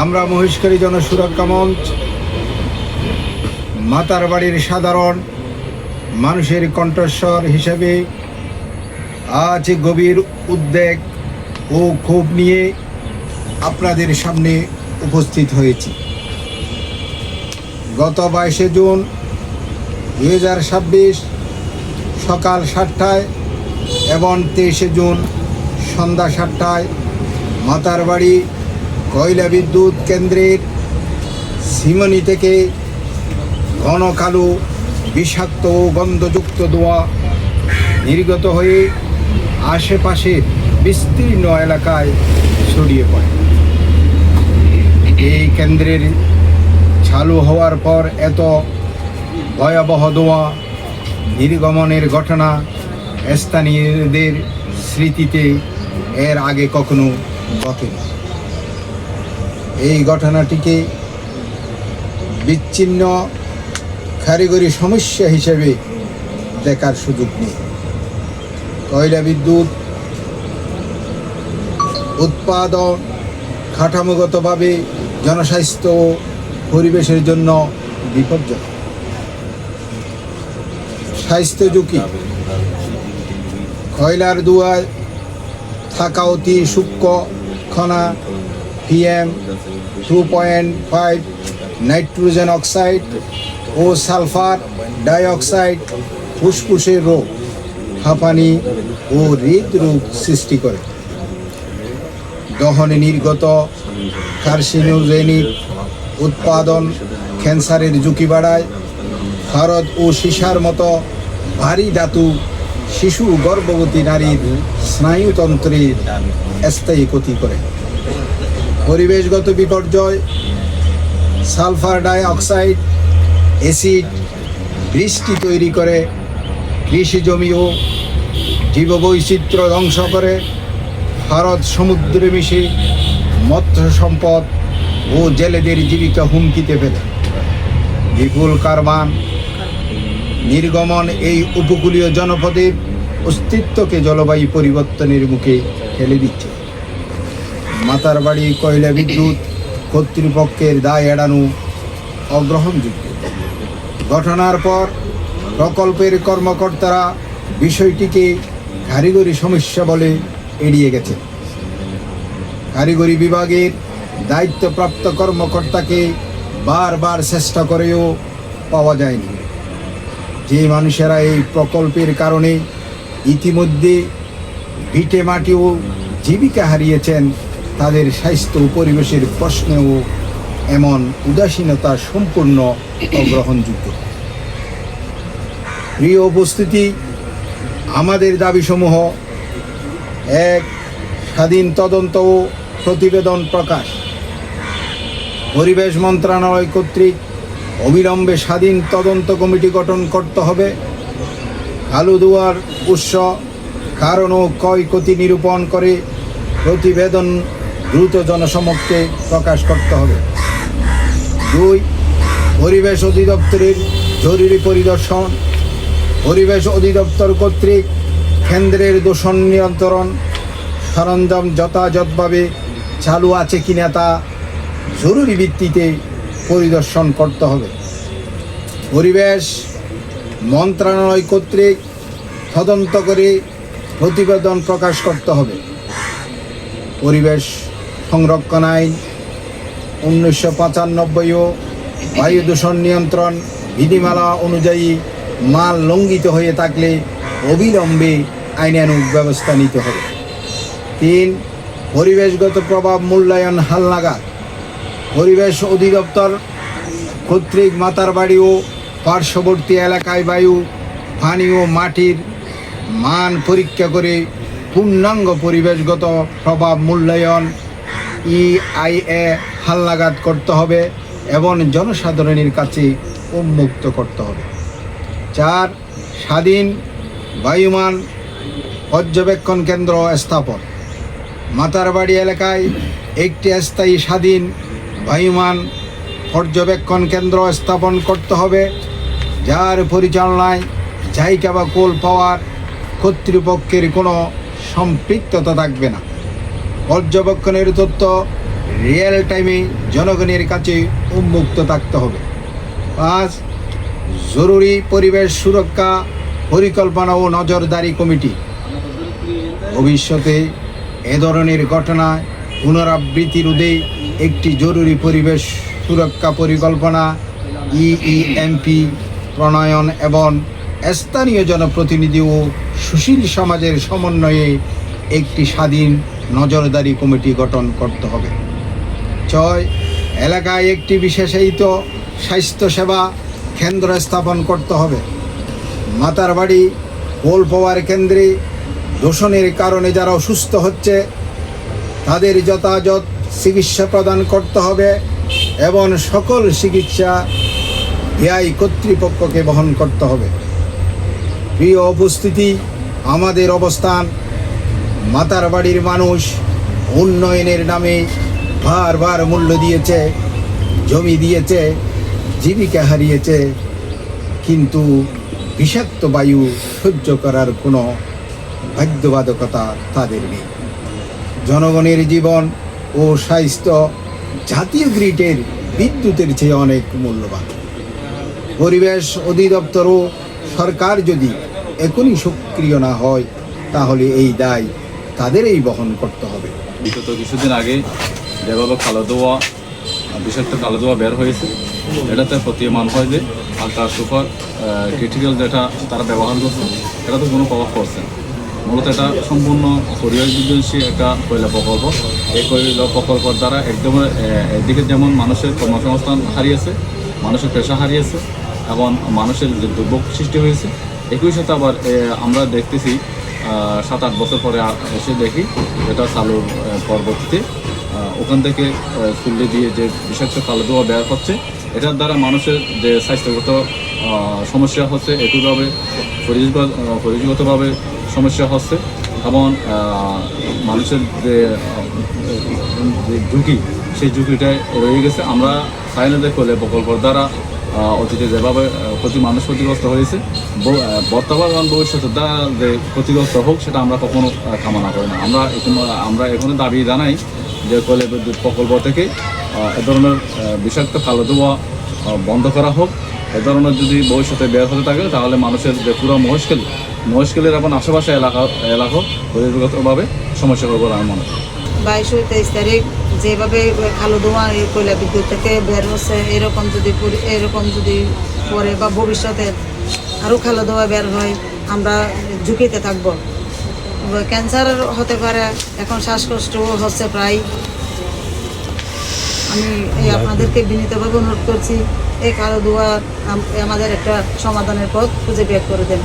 আমরা মহেশখালী জনসুরক্ষা মঞ্চ মাতারবাড়ির সাধারণ মানুষের কণ্ঠস্বর হিসেবে আজ গভীর উদ্বেগ ও ক্ষোভ নিয়ে আপনাদের সামনে উপস্থিত হয়েছি। গত 22শে জুন 2026 সকাল 7টায় এবং 23শে জুন সন্ধ্যা 7টায় মাতারবাড়ি কয়লা বিদ্যুৎ কেন্দ্রের সিমনি থেকে ঘন কালো বিষাক্ত ও গন্ধযুক্ত ধোঁয়া নির্গত হয়ে আশেপাশের বিস্তীর্ণ এলাকায় ছড়িয়ে পড়ে। এই কেন্দ্রের চালু হওয়ার পর এত ভয়াবহ ধোঁয়া নির্গমনের ঘটনা স্থানীয়দের স্মৃতিতে এর আগে কখনো ঘটেনি। এই ঘটনাটিকে বিচ্ছিন্ন কারিগরি সমস্যা হিসেবে দেখার সুযোগ নেই। কয়লা বিদ্যুৎ উৎপাদন কাঠামোগতভাবে জনস্বাস্থ্য ও পরিবেশের জন্য বিপজ্জনক। স্বাস্থ্য ঝুঁকি: কয়লার ধোঁয়ায় থাকা অতি সূক্ষ্ম কণা PM2.5, নাইট্রোজেন অক্সাইড ও সালফার ডাইঅক্সাইড ফুসফুসের রোগ, হাঁপানি ও হৃদরোগ সৃষ্টি করে। দহনে নির্গত কার্সিনোজেনিক উৎপাদন ক্যান্সারের ঝুঁকি বাড়ায়। ক্ষারদ ও সীসার মতো ভারী ধাতু শিশু গর্ভবতী নারীর স্নায়ুতন্ত্রে স্থায়ী ক্ষতি করে। পরিবেশগত বিপর্যয়: সালফার ডাই অক্সাইড অ্যাসিড বৃষ্টি তৈরি করে, কৃষি জমি ও জীববৈচিত্র্য ধ্বংস করে। ভারত সমুদ্রে মিশে মৎস্য সম্পদ ও জেলেদের জীবিকা হুমকিতে ফেলে। বিপুল কার্বন নির্গমন এই উপকূলীয় জনপদের অস্তিত্বকে জলবায়ু পরিবর্তনের মুখে ঠেলে দিচ্ছে। মাতারবাড়ি কয়লা বিদ্যুৎ কর্তৃপক্ষের দায় এড়ানো অগ্রহণযোগ্য। ঘটনার পর প্রকল্পের কর্মকর্তারা বিষয়টিকে কারিগরি সমস্যা বলে এড়িয়ে গেছে। কারিগরি বিভাগের দায়িত্বপ্রাপ্ত কর্মকর্তাকে বারবার চেষ্টা করেও পাওয়া যায়নি। যে মানুষেরা এই প্রকল্পের কারণে ইতিমধ্যে ভিটে মাটি ও জীবিকা হারিয়েছেন, তাদের স্বাস্থ্য ও পরিবেশের প্রশ্নেও এমন উদাসীনতা সম্পূর্ণ অগ্রহণযোগ্য। প্রিয় উপস্থিতি, আমাদের দাবিসমূহ: 1. স্বাধীন তদন্ত ও প্রতিবেদন প্রকাশ। পরিবেশ মন্ত্রণালয় কর্তৃক অবিলম্বে স্বাধীন তদন্ত কমিটি গঠন করতে হবে। কালো ধোঁয়ার উৎস, কারণ ও ক্ষয়ক্ষতি নিরূপণ করে প্রতিবেদন দ্রুত জনসমক্ষে প্রকাশ করতে হবে। 2. পরিবেশ অধিদপ্তরের জরুরি পরিদর্শন। পরিবেশ অধিদপ্তর কর্তৃক কেন্দ্রের দূষণ নিয়ন্ত্রণ সরঞ্জাম যথাযথভাবে চালু আছে কিনা তা জরুরি ভিত্তিতে পরিদর্শন করতে হবে। পরিবেশ মন্ত্রণালয় কর্তৃক তদন্ত করে প্রতিবেদন প্রকাশ করতে হবে। পরিবেশ সংরক্ষণ আইন 1995 ও বায়ু দূষণ নিয়ন্ত্রণ বিধিমালা অনুযায়ী মাল লঙ্ঘিত হয়ে থাকলে অবিলম্বে আইনানুগ ব্যবস্থা নিতে হবে। 3. পরিবেশগত প্রভাব মূল্যায়ন হালনাগাদ। পরিবেশ অধিদপ্তর কর্তৃক মাতারবাড়ি ও পার্শ্ববর্তী এলাকায় বায়ু, পানি ও মাটির মান পরীক্ষা করে পূর্ণাঙ্গ পরিবেশগত প্রভাব মূল্যায়ন EIA হালনাগাদ করতে হবে এবং জনসাধারণের কাছে উন্মুক্ত করতে হবে। 4. স্বাধীন বায়ুমান পর্যবেক্ষণ কেন্দ্র স্থাপন। মাতারবাড়ি এলাকায় একটি স্থায়ী স্বাধীন বায়ুমান পর্যবেক্ষণ কেন্দ্র স্থাপন করতে হবে, যার পরিচালনায় জায়গা বা কোল পাওয়ার কর্তৃপক্ষের কোনো সম্পৃক্ততা থাকবে না। পর্যবেক্ষণের তথ্য রিয়েল টাইমে জনগণের কাছে উন্মুক্ত থাকতে হবে। 5. জরুরি পরিবেশ সুরক্ষা পরিকল্পনা ও নজরদারি কমিটি ভবিষ্যতে এ ধরনের ঘটনায় পুনরাবৃত্তি রোধে একটি জরুরি পরিবেশ সুরক্ষা পরিকল্পনা EEMP প্রণয়ন এবং স্থানীয় জনপ্রতিনিধি ও সুশীল সমাজের সমন্বয়ে একটি স্বাধীন নজরদারি কমিটি গঠন করতে হবে। 6. এলাকায় একটি বিশেষায়িত স্বাস্থ্যসেবা কেন্দ্র স্থাপন করতে হবে। মাতারবাড়ি কোল পাওয়ার কেন্দ্রে দূষণের কারণে যারা অসুস্থ হচ্ছে তাদের যথাযথ চিকিৎসা প্রদান করতে হবে এবং সকল চিকিৎসা ব্যয় কর্তৃপক্ষকে বহন করতে হবে। প্রিয় উপস্থিতি, আমাদের অবস্থান মাতারবাড়ির মানুষ উন্নয়নের নামে বারবার মূল্য দিয়েছে, জমি দিয়েছে, জীবিকা হারিয়েছে, কিন্তু বিষাক্ত বায়ু সহ্য করার কোনো বাধ্যবাধকতা তাদের নেই। জনগণের জীবন ও স্বাস্থ্য জাতীয় গ্রিডের বিদ্যুতের চেয়ে অনেক মূল্যবান। পরিবেশ অধিদপ্তর ও সরকার যদি এখনই সক্রিয় না হয় তাহলে এই দায় তাদেরই বহন করতে হবে। বিগত কিছুদিন আগে যেভাবে কালোদোয়া বিষাক্ত কালোদোয়া বের হয়েছে, এটাতে প্রতীয়মান হয় যে আলট্রা সুপার ক্রিটিক্যাল যেটা তারা ব্যবহার করছে এটা তো কোনো প্রভাব পড়ছে না। মূলত এটা সম্পূর্ণ পরিবেশ বিধ্বংসী একটা কয়লা প্রকল্প। এই কয়লা প্রকল্পের দ্বারা একদম একদিকে যেমন মানুষের কর্মসংস্থান হারিয়েছে, মানুষের পেশা হারিয়েছে এবং মানুষের যে দুর্ভোগ সৃষ্টি হয়েছে, একই সাথে আবার আমরা দেখতেছি 7-8 বছর পরে এসে দেখি এটা চালুর পরবর্তীতে ওখান থেকে চুল্লি দিয়ে যে বিষাক্ত কালোদোয়া বের হচ্ছে, এটার দ্বারা মানুষের যে স্বাস্থ্যগত সমস্যা হচ্ছে, একইভাবে পরিবেশগতভাবে সমস্যা হচ্ছে এবং মানুষের যে ঝুঁকি, সেই ঝুঁকিটাই রয়ে গেছে। আমরা চাই না যে কয়লা প্রকল্পের দ্বারা অতীতে যেভাবে মানুষ ক্ষতিগ্রস্ত হয়েছে, বর্তমান এবং ভবিষ্যতের দ্বারা যে ক্ষতিগ্রস্ত হোক সেটা আমরা কখনো কামনা করি না। আমরা এখনো দাবি জানাই যে কয়লা বিদ্যুৎ প্রকল্প থেকে এ ধরনের বিষাক্ত কালোদোয়া বন্ধ করা হোক। এ ধরনের যদি ভবিষ্যতে বের হতে থাকে তাহলে মানুষের যে পুরো মহেশখালীর এবং আশেপাশে এলাকা পরিবেশগতভাবে সমস্যা হবে বলে আমি মনে করি। 22 ও 23 তারিখ যেভাবে কালোদোয়া এই কয়লা বিদ্যুৎ থেকে বের হচ্ছে, এরকম যদি পরে বা ভবিষ্যতে আরও কালোদোয়া বের হয়, আমরা ঝুঁকিতে থাকব। ক্যান্সার হতে পারে, এখন শ্বাসকষ্টও হচ্ছে প্রায়। আমি আপনাদেরকে বিনীতভাবে অনুরোধ করছি এই কালোদোয়া আমাদের একটা সমাধানের পথ খুঁজে বের করে দেন।